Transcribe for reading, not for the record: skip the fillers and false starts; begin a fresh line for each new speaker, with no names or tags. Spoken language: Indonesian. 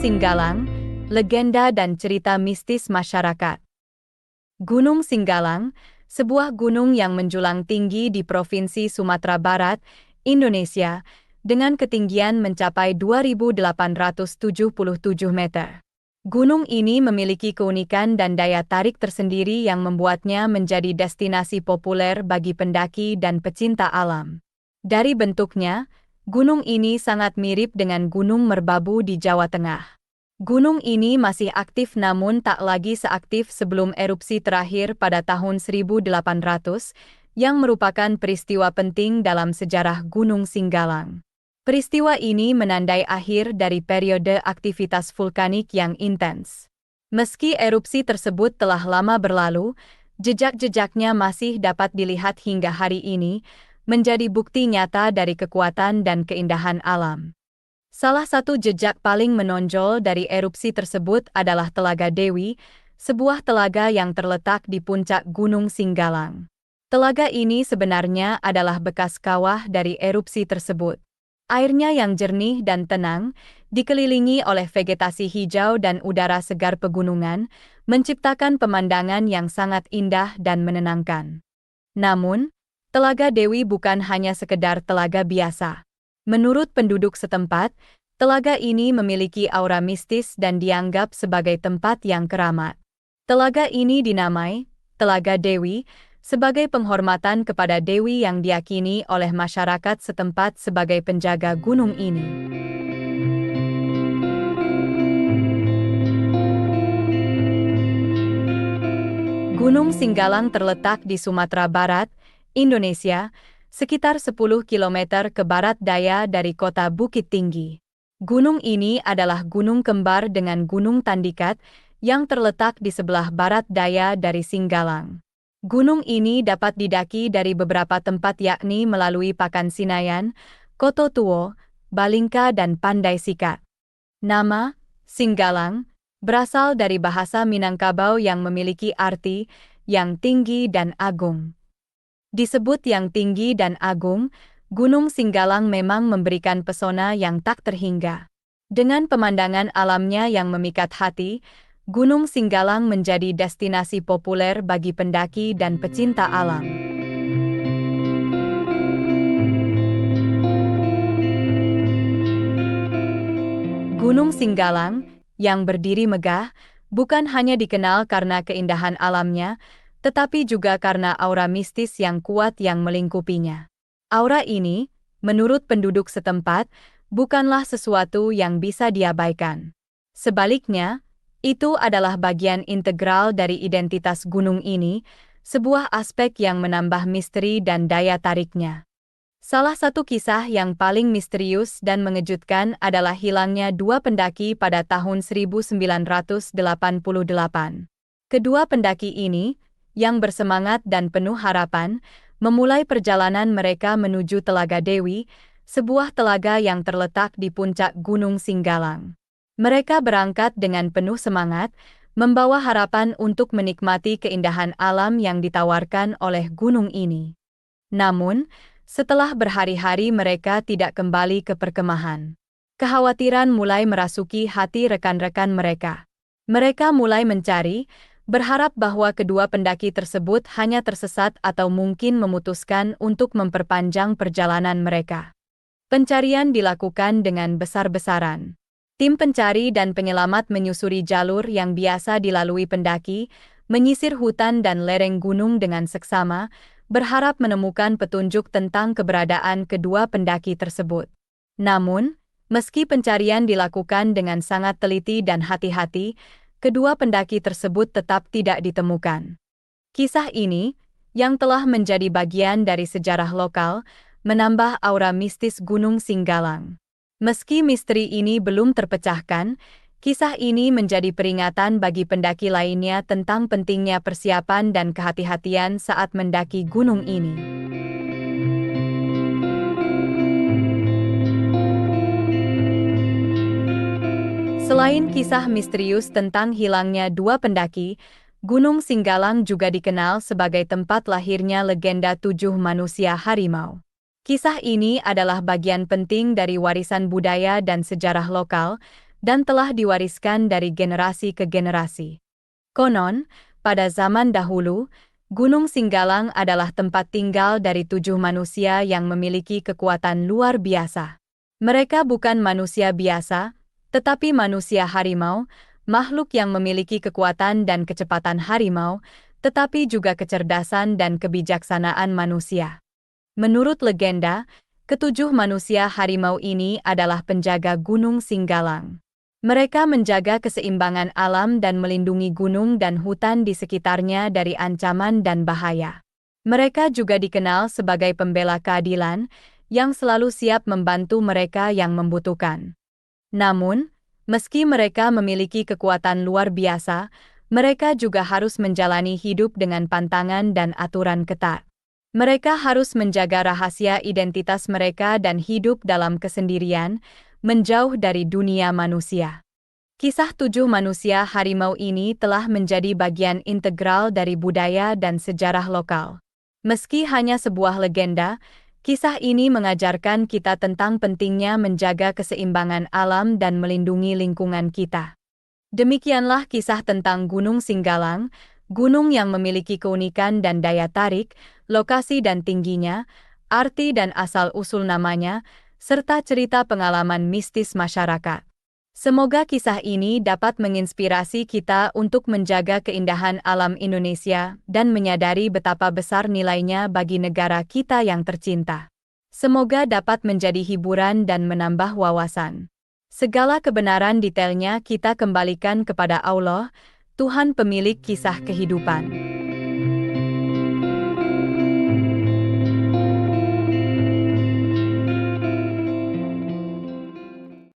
Singgalang, legenda dan cerita mistis masyarakat. Gunung Singgalang, sebuah gunung yang menjulang tinggi di Provinsi Sumatera Barat, Indonesia, dengan ketinggian mencapai 2.877 meter. Gunung ini memiliki keunikan dan daya tarik tersendiri yang membuatnya menjadi destinasi populer bagi pendaki dan pecinta alam. Dari bentuknya, gunung ini sangat mirip dengan Gunung Merbabu di Jawa Tengah. Gunung ini masih aktif namun tak lagi seaktif sebelum erupsi terakhir pada tahun 1800, yang merupakan peristiwa penting dalam sejarah Gunung Singgalang. Peristiwa ini menandai akhir dari periode aktivitas vulkanik yang intens. Meski erupsi tersebut telah lama berlalu, jejak-jejaknya masih dapat dilihat hingga hari ini, menjadi bukti nyata dari kekuatan dan keindahan alam. Salah satu jejak paling menonjol dari erupsi tersebut adalah Telaga Dewi, sebuah telaga yang terletak di puncak Gunung Singgalang. Telaga ini sebenarnya adalah bekas kawah dari erupsi tersebut. Airnya yang jernih dan tenang, dikelilingi oleh vegetasi hijau dan udara segar pegunungan, menciptakan pemandangan yang sangat indah dan menenangkan. Namun, Telaga Dewi bukan hanya sekedar telaga biasa. Menurut penduduk setempat, telaga ini memiliki aura mistis dan dianggap sebagai tempat yang keramat. Telaga ini dinamai Telaga Dewi sebagai penghormatan kepada Dewi yang diyakini oleh masyarakat setempat sebagai penjaga gunung ini. Gunung Singgalang terletak di Sumatera Barat, Indonesia, sekitar 10 km ke barat daya dari kota Bukit Tinggi. Gunung ini adalah gunung kembar dengan Gunung Tandikat yang terletak di sebelah barat daya dari Singgalang. Gunung ini dapat didaki dari beberapa tempat yakni melalui Pakan Sinayan, Koto Tuo, Balingka dan Pandai Sikat. Nama Singgalang berasal dari bahasa Minangkabau yang memiliki arti yang tinggi dan agung. Disebut yang tinggi dan agung, Gunung Singgalang memang memberikan pesona yang tak terhingga. Dengan pemandangan alamnya yang memikat hati, Gunung Singgalang menjadi destinasi populer bagi pendaki dan pecinta alam. Gunung Singgalang, yang berdiri megah, bukan hanya dikenal karena keindahan alamnya, tetapi juga karena aura mistis yang kuat yang melingkupinya. Aura ini, menurut penduduk setempat, bukanlah sesuatu yang bisa diabaikan. Sebaliknya, itu adalah bagian integral dari identitas gunung ini, sebuah aspek yang menambah misteri dan daya tariknya. Salah satu kisah yang paling misterius dan mengejutkan adalah hilangnya dua pendaki pada tahun 1988. Kedua pendaki ini, yang bersemangat dan penuh harapan, memulai perjalanan mereka menuju Telaga Dewi, sebuah telaga yang terletak di puncak Gunung Singgalang. Mereka berangkat dengan penuh semangat, membawa harapan untuk menikmati keindahan alam yang ditawarkan oleh gunung ini. Namun, setelah berhari-hari mereka tidak kembali ke perkemahan. Kekhawatiran mulai merasuki hati rekan-rekan mereka. Mereka mulai mencari, berharap bahwa kedua pendaki tersebut hanya tersesat atau mungkin memutuskan untuk memperpanjang perjalanan mereka. Pencarian dilakukan dengan besar-besaran. Tim pencari dan penyelamat menyusuri jalur yang biasa dilalui pendaki, menyisir hutan dan lereng gunung dengan seksama, berharap menemukan petunjuk tentang keberadaan kedua pendaki tersebut. Namun, meski pencarian dilakukan dengan sangat teliti dan hati-hati, kedua pendaki tersebut tetap tidak ditemukan. Kisah ini, yang telah menjadi bagian dari sejarah lokal, menambah aura mistis Gunung Singgalang. Meski misteri ini belum terpecahkan, kisah ini menjadi peringatan bagi pendaki lainnya tentang pentingnya persiapan dan kehati-hatian saat mendaki gunung ini. Selain kisah misterius tentang hilangnya dua pendaki, Gunung Singgalang juga dikenal sebagai tempat lahirnya legenda 7 manusia harimau. Kisah ini adalah bagian penting dari warisan budaya dan sejarah lokal, dan telah diwariskan dari generasi ke generasi. Konon, pada zaman dahulu, Gunung Singgalang adalah tempat tinggal dari 7 manusia yang memiliki kekuatan luar biasa. Mereka bukan manusia biasa, tetapi manusia harimau, makhluk yang memiliki kekuatan dan kecepatan harimau, tetapi juga kecerdasan dan kebijaksanaan manusia. Menurut legenda, ketujuh manusia harimau ini adalah penjaga Gunung Singgalang. Mereka menjaga keseimbangan alam dan melindungi gunung dan hutan di sekitarnya dari ancaman dan bahaya. Mereka juga dikenal sebagai pembela keadilan, yang selalu siap membantu mereka yang membutuhkan. Namun, meski mereka memiliki kekuatan luar biasa, mereka juga harus menjalani hidup dengan pantangan dan aturan ketat. Mereka harus menjaga rahasia identitas mereka dan hidup dalam kesendirian, menjauh dari dunia manusia. Kisah 7 manusia harimau ini telah menjadi bagian integral dari budaya dan sejarah lokal. Meski hanya sebuah legenda, kisah ini mengajarkan kita tentang pentingnya menjaga keseimbangan alam dan melindungi lingkungan kita. Demikianlah kisah tentang Gunung Singgalang, gunung yang memiliki keunikan dan daya tarik, lokasi dan tingginya, arti dan asal-usul namanya, serta cerita pengalaman mistis masyarakat. Semoga kisah ini dapat menginspirasi kita untuk menjaga keindahan alam Indonesia dan menyadari betapa besar nilainya bagi negara kita yang tercinta. Semoga dapat menjadi hiburan dan menambah wawasan. Segala kebenaran detailnya kita kembalikan kepada Allah, Tuhan pemilik kisah kehidupan.